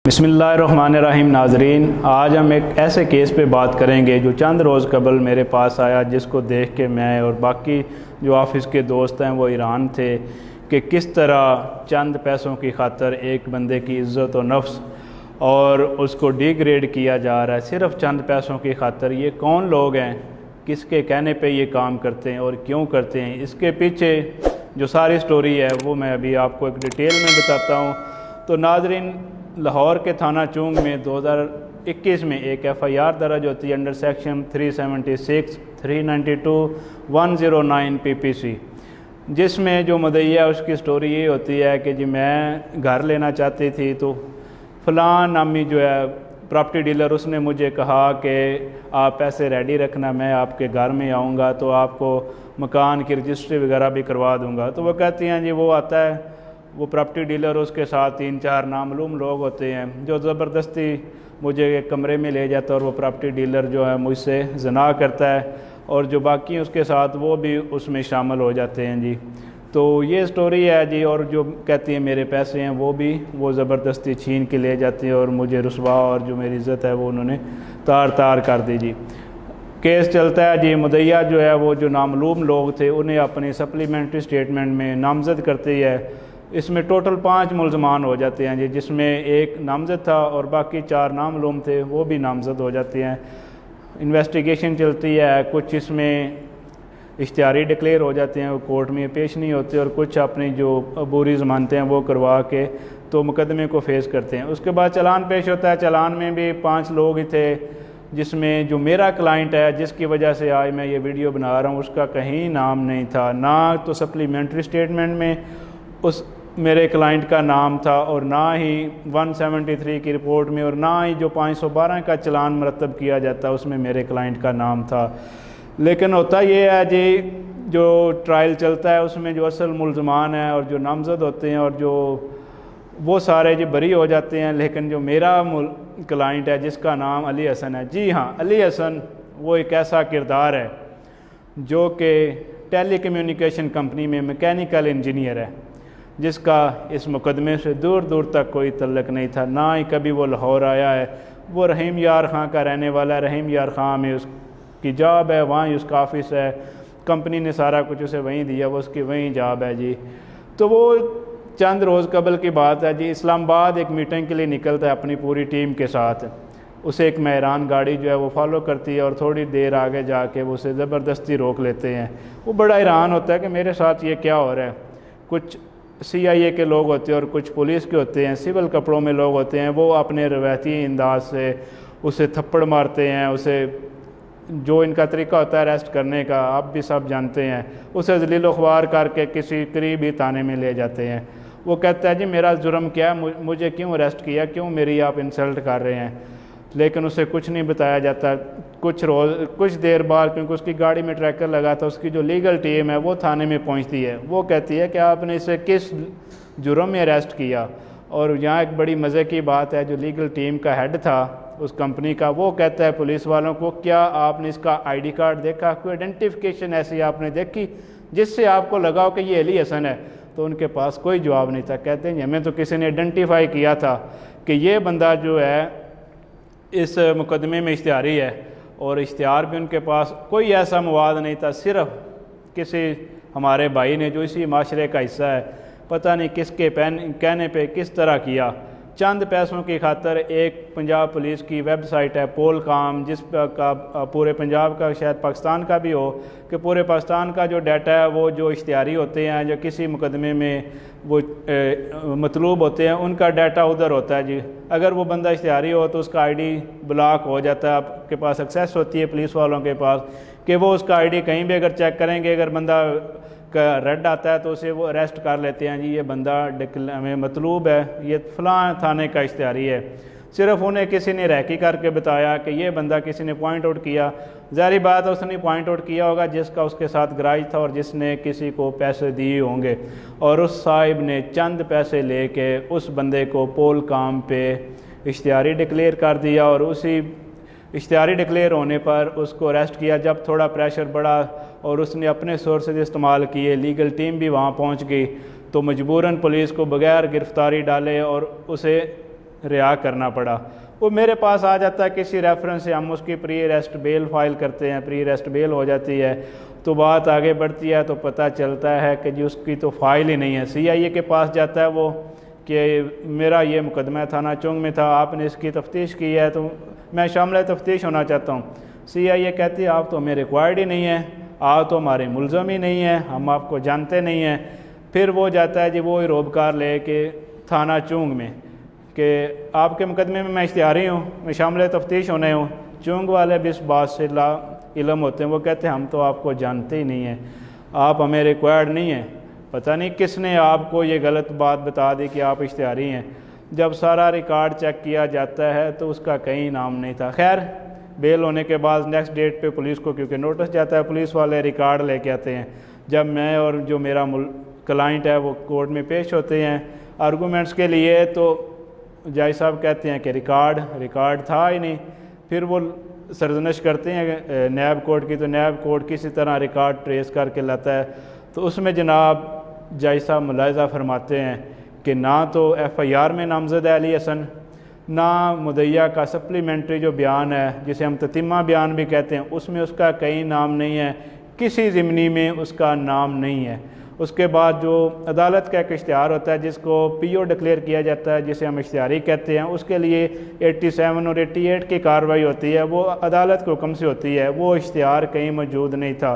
बिस्मिल्लाहिर्रहमानिर्रहीम। नाजरीन, आज हम एक ऐसे केस पे बात करेंगे जो चंद रोज़ कबल मेरे पास आया, जिसको देख के मैं और बाकी जो ऑफिस के दोस्त हैं वो हैरान थे कि किस तरह चंद पैसों की खातर एक बंदे की इज़्ज़त और नफ्स और उसको डिग्रेड किया जा रहा है सिर्फ़ चंद पैसों की खातर। ये कौन लोग हैं, किसके कहने पे ये काम करते हैं और क्यों करते हैं, इसके पीछे जो सारी स्टोरी है वो मैं अभी आपको एक डिटेल में बताता हूँ। तो नाजरीन, लाहौर के थाना चूंग में 2021 में एक FIR दर्ज होती है अंडर सेक्शन 376, 392, 109 PPC, जिसमें जो मुद्दईया उसकी स्टोरी ये होती है कि जी मैं घर लेना चाहती थी, तो फ़लाँ नामी जो है प्रॉपर्टी डीलर, उसने मुझे कहा कि आप पैसे रेडी रखना, मैं आपके घर में आऊँगा तो आपको मकान की रजिस्ट्री वगैरह भी करवा दूँगा। तो वो कहती हैं जी, वो आता है वो प्रॉपर्टी डीलर, उसके साथ 3-4 नामालूम लोग होते हैं जो ज़बरदस्ती मुझे एक कमरे में ले जाता है और वो प्रॉपर्टी डीलर जो है मुझसे ज़ना करता है और जो बाकी उसके साथ वो भी उसमें शामिल हो जाते हैं जी। तो ये स्टोरी है जी। और जो कहती है मेरे पैसे हैं वो ज़बरदस्ती छीन के ले जाती है और मुझे रुसवा और जो मेरी इज़्ज़त है वो उन्होंने तार तार कर दी जी। केस चलता है जी। मुद्दईया जो है वो जो नामालूम लोग थे उन्हें अपनी सप्लीमेंट्री स्टेटमेंट में नामज़द करती है। इसमें टोटल 5 मुल्ज़मान हो जाते हैं जी, जिसमें एक नामज़द था और बाकी 4 नामालूम थे, वो भी नामज़द हो जाते हैं। इन्वेस्टिगेशन चलती है, कुछ इसमें इश्तिहारी डिक्लेयर हो जाते हैं, वो कोर्ट में पेश नहीं होते, और कुछ अपनी जो अबूरी ज़मानतें हैं वो करवा के तो मुकदमे को फेस करते हैं। उसके बाद चालान पेश होता है। चालान में भी 5 लोग ही थे, जिसमें जो मेरा क्लाइंट है जिसकी वजह से आज मैं ये वीडियो बना रहा हूँ, उसका कहीं नाम नहीं था, ना तो सप्लीमेंट्री स्टेटमेंट में उस मेरे क्लाइंट का नाम था और ना ही 173 की रिपोर्ट में और ना ही जो 512 का चालान मरतब किया जाता उसमें मेरे क्लाइंट का नाम था। लेकिन होता ये है जी, जो ट्रायल चलता है उसमें जो असल मुल्ज़मान है और जो नामज़द होते हैं और जो वो सारे जी बरी हो जाते हैं। लेकिन जो मेरा क्लाइंट है जिसका नाम अली हसन है, जी हाँ, अली हसन वो एक ऐसा किरदार है जो कि टेली कम्युनिकेशन कंपनी में मैकेनिकल इंजीनियर है, जिसका इस मुकदमे से दूर दूर तक कोई तल्लक नहीं था, ना ही कभी वो लाहौर आया है। वो रहीम यार खां का रहने वाला है। रहीम यार खां में उसकी जॉब है, वहाँ ही उसका ऑफिस है, कंपनी ने सारा कुछ उसे वहीं दिया, वो उसकी वहीं जॉब है जी। तो वो चंद रोज़ कबल की बात है जी, इस्लामाबाद एक मीटिंग के लिए निकलता है अपनी पूरी टीम के साथ। उसे एक मेहरान गाड़ी जो है वो फॉलो करती है और थोड़ी देर आगे जाके वो उसे ज़बरदस्ती रोक लेते हैं। वो बड़ा हैरान होता है कि मेरे साथ ये क्या हो रहा है। कुछ CIA के लोग होते हैं और कुछ पुलिस के होते हैं, सिविल कपड़ों में लोग होते हैं, वो अपने रवायती अंदाज से उसे थप्पड़ मारते हैं, उसे जो इनका तरीका होता है अरेस्ट करने का, आप भी सब जानते हैं, उसे जलील ख्वार करके किसी करीबी थाने में ले जाते हैं। वो कहता है जी मेरा जुर्म क्या है, मुझे क्यों अरेस्ट किया, क्यों मेरी आप इंसल्ट कर रहे हैं। लेकिन उसे कुछ नहीं बताया जाता। कुछ देर बाद, क्योंकि उसकी गाड़ी में ट्रैकर लगा था, उसकी जो लीगल टीम है वो थाने में पहुंचती है। वो कहती है कि आपने इसे किस जुर्म में अरेस्ट किया। और यहाँ एक बड़ी मज़े की बात है, जो लीगल टीम का हेड था उस कंपनी का, वो कहता है पुलिस वालों को, क्या आपने इसका ID कार्ड देखा, कोई आइडेंटिफिकेशन ऐसी आपने देखी जिससे आपको लगाओ कि ये अली हसन है। तो उनके पास कोई जवाब नहीं था। कहते हैं हमें तो किसी ने आइडेंटिफाई किया था कि ये बंदा जो है इस मुकदमे में इश्तिहारी है, और इश्तिहार भी उनके पास कोई ऐसा मवाद नहीं था। सिर्फ किसी हमारे भाई ने जो इसी माशरे का हिस्सा है, पता नहीं किसके कहने पे किस तरह किया, चंद पैसों की खातर एक पंजाब पुलिस की वेबसाइट है पोलकॉम, जिस का पूरे पंजाब का, शायद पाकिस्तान का भी हो, कि पूरे पाकिस्तान का जो डाटा है वो जो इश्तिहारी होते हैं, जो किसी मुकदमे में वो मतलूब होते हैं, उनका डाटा उधर होता है जी। अगर वो बंदा इश्तिहारी हो तो उसका ID ब्लॉक हो जाता है, आपके पास एक्सेस होती है पुलिस वालों के पास कि वो उसका ID कहीं भी अगर चेक करेंगे, अगर बंदा का रेड आता है तो उसे वो अरेस्ट कर लेते हैं जी, ये बंदा हमें मतलूब है, ये फ़लाँ थाने का इश्तिहारी है। सिर्फ उन्हें किसी ने रैकी करके बताया कि ये बंदा किसी ने पॉइंट आउट किया। ज़ाहिर बात है उसने पॉइंट आउट किया होगा जिसका उसके साथ गराज था और जिसने किसी को पैसे दिए होंगे, और उस साहिब ने चंद पैसे लेके उस बंदे को पोलकॉम पे इश्तिहारी डिक्लेयर कर दिया, और उसी इश्तिहारी डिक्लेयर होने पर उसको अरेस्ट किया। जब थोड़ा प्रेशर बढ़ा और उसने अपने सोर्सेज इस्तेमाल किए, लीगल टीम भी वहाँ पहुँच गई, तो मजबूरन पुलिस को बगैर गिरफ्तारी डाले और उसे रिहा करना पड़ा। वो मेरे पास आ जाता है किसी रेफरेंस से, हम उसकी प्री अरेस्ट बेल फाइल करते हैं, प्री अरेस्ट बेल हो जाती है, तो बात आगे बढ़ती है तो पता चलता है कि जी उसकी तो फाइल ही नहीं है। CIA के पास जाता है वो कि मेरा ये मुकदमा थाना चौंग में था, आपने इसकी तफ्तीश की है तो मैं शामिल तफ्तीश होना चाहता हूँ। CIA कहती है आप तो हमें रिक्वायर्ड ही नहीं है, आप तो हमारे मुलज़म ही नहीं है, हम आपको जानते नहीं हैं। फिर वो जाता है जी वो ही रोबकार ले के थाना चौंग में कि आपके मुकदमे में मैं इश्तिहारी हूँ, मैं शामिल तफ्तीश होने हूँ। चौंग वाले भी इस बात से ला इलम होते हैं, वो कहते हैं हम तो आपको जानते ही नहीं हैं, आप हमें रिक्वायर्ड नहीं हैं। पता नहीं किसने आपको ये गलत बात बता दी कि आप इश्तिहारी हैं। जब सारा रिकॉर्ड चेक किया जाता है तो उसका कहीं नाम नहीं था। खैर बेल होने के बाद नेक्स्ट डेट पे पुलिस को क्योंकि नोटिस जाता है, पुलिस वाले रिकॉर्ड लेके आते हैं। जब मैं और जो मेरा क्लाइंट है वो कोर्ट में पेश होते हैं आर्गूमेंट्स के लिए, तो जज साहब कहते हैं कि रिकॉर्ड था ही नहीं। फिर वो सरजनश करते हैं नैब कोर्ट की, तो नैब कोर्ट किसी तरह रिकॉर्ड ट्रेस करके लाता है। तो उसमें जनाब जज साहब मुलाहिज़ा फरमाते हैं कि ना तो FIR में नामज़द अली हसन, ना मुदैया का सप्लीमेंट्री जो बयान है जिसे हम ततीमा बयान भी कहते हैं उसमें उसका कहीं नाम नहीं है, किसी ज़िमनी में उसका नाम नहीं है। उसके बाद जो अदालत का एक इश्तिहार होता है जिसको PO डिक्लेयर किया जाता है, जिसे हम इश्तिहारी कहते हैं, उसके लिए 87 और 88 की कार्रवाई होती है, वो अदालत के हुक्म से होती है। वो इश्तिहार कहीं मौजूद नहीं था,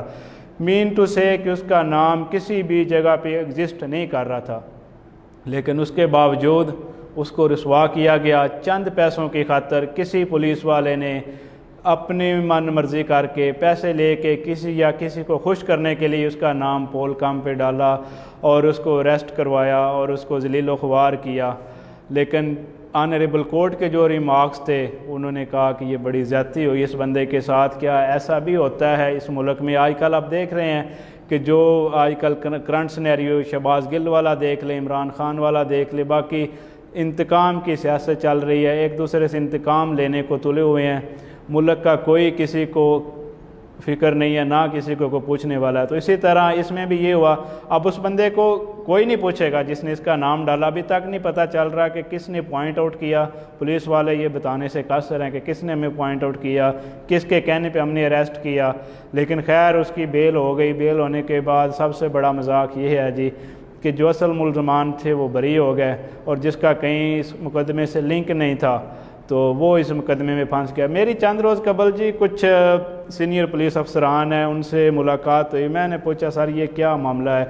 मीन टू से कि उसका नाम किसी भी जगह पे एग्जिस्ट नहीं कर रहा था। लेकिन उसके बावजूद उसको रुसवा किया गया। चंद पैसों की खातर किसी पुलिस वाले ने अपनी मन मर्जी करके पैसे लेके किसी को खुश करने के लिए उसका नाम पोल काम पे डाला और उसको अरेस्ट करवाया और उसको ज़लील ख्वार किया। लेकिन ऑनरेबल कोर्ट के जो रिमार्क्स थे उन्होंने कहा कि ये बड़ी ज़्यादती हुई इस बंदे के साथ। क्या ऐसा भी होता है इस मुल्क में? आजकल आप देख रहे हैं कि जो आजकल करंट सिनेरियो शहबाज गिल वाला देख ले, इमरान खान वाला देख ले, बाकी इंतकाम की सियासत चल रही है, एक दूसरे से इंतकाम लेने को तुले हुए हैं। मुल्क का कोई किसी को फ़िक्र नहीं है, ना किसी को पूछने वाला है। तो इसी तरह इसमें भी ये हुआ। अब उस बंदे को कोई नहीं पूछेगा जिसने इसका नाम डाला। अभी तक नहीं पता चल रहा कि किसने पॉइंट आउट किया। पुलिस वाले ये बताने से कासर हैं कि किसने हमें पॉइंट आउट किया, किसके कहने पे हमने अरेस्ट किया। लेकिन खैर उसकी बेल हो गई। बेल होने के बाद सबसे बड़ा मजाक ये है जी कि जो असल मुलजमान थे वो बरी हो गए और जिसका कहीं इस मुकदमे से लिंक नहीं था तो वो इस मुकदमे में फंस गया। मेरी चंद रोज़ कबल जी कुछ सीनियर पुलिस अफसरान हैं, उनसे मुलाकात हुई। मैंने पूछा सर ये क्या मामला है,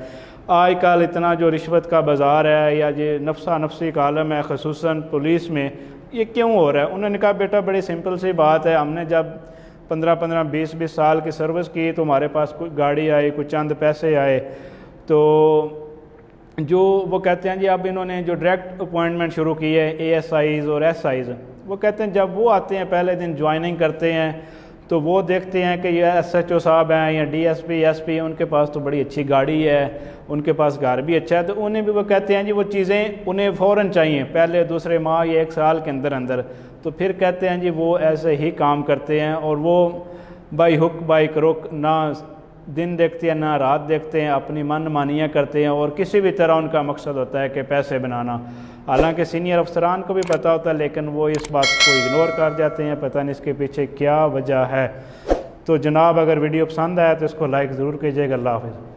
आजकल इतना जो रिश्वत का बाज़ार है या ये नफ्सा नफसी का आलम है ख़ुसूसन पुलिस में, ये क्यों हो रहा है? उन्होंने कहा बेटा बड़ी सिंपल सी बात है, हमने जब 15-15 20-20 साल की सर्विस की तो हमारे पास कोई गाड़ी आई, कुछ चंद पैसे आए, तो जो वो कहते हैं जी अब इन्होंने जो डायरेक्ट अपॉइंटमेंट शुरू की है ASIs और SIs, वो कहते हैं जब वो आते हैं पहले दिन ज्वाइनिंग करते हैं तो वो देखते हैं कि ये SHO साहब हैं या DSP SP, उनके पास तो बड़ी अच्छी गाड़ी है, उनके पास घर भी अच्छा है, तो उन्हें भी वो कहते हैं जी वो चीज़ें उन्हें फ़ौरन चाहिए पहले दूसरे माह या 1 साल के अंदर अंदर। तो फिर कहते हैं जी वो ऐसे ही काम करते हैं और वो बाई हुक बाई क्रुक ना दिन देखते हैं ना रात देखते हैं, अपनी मन मानियाँ करते हैं और किसी भी तरह उनका मकसद होता है कि पैसे बनाना। हालांकि सीनियर अफसरान को भी पता होता है लेकिन वो इस बात को इग्नोर कर जाते हैं, पता नहीं इसके पीछे क्या वजह है। तो जनाब अगर वीडियो पसंद आया तो इसको लाइक ज़रूर कीजिएगा। अल्लाह हाफ़िज़।